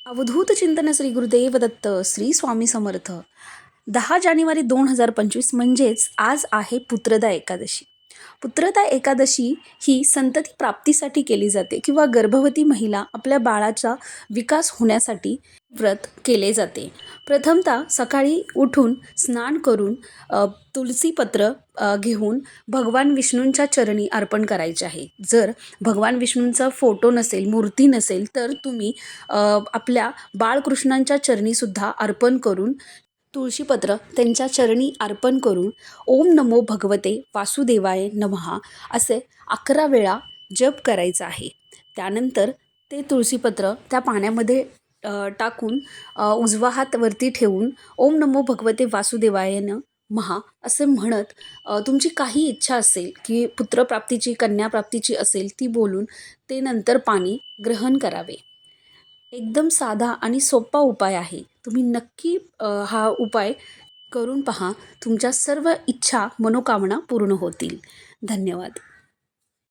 अवधूत चिंतन श्री गुरुदेव दत्त श्री स्वामी समर्थ. 10 जानेवारी 2025 म्हणजेच आज आहे पुत्रदा एकादशी. पुत्रदा एकादशी ही संतती प्राप्तीसाठी केली जाते किंवा गर्भवती महिला आपल्या बाळाचा विकास होण्यासाठी व्रत केले जाते. प्रथमतः सकाळी उठून स्नान करून तुलसीपत्र घेऊन भगवान विष्णूंच्या चरणी अर्पण करायचे आहे. जर भगवान विष्णूंचा फोटो नसेल, मूर्ती नसेल तर तुम्ही आपल्या बाळकृष्णांच्या चरणीसुद्धा अर्पण करून तुळशीपत्र त्यांच्या चरणी अर्पण करून ओम नमो भगवते वासुदेवाय नमः असे 11 वेळा जप करायचा आहे. त्यानंतर ते तुळशीपत्र त्या पाण्यामध्ये टाकून उजवा हात वरती ठेवून ओम नमो भगवते वासुदेवाय नमः असे म्हणत तुमची काही इच्छा असेल की पुत्रप्राप्तीची, कन्याप्राप्तीची असेल ती बोलून ते नंतर पाणी ग्रहण करावे. एकदम साधा आणि सोपा उपाय आहे. तुम्ही नक्की हा उपाय करून पहा. तुमच्या सर्व इच्छा, मनोकामना पूर्ण होतील. धन्यवाद.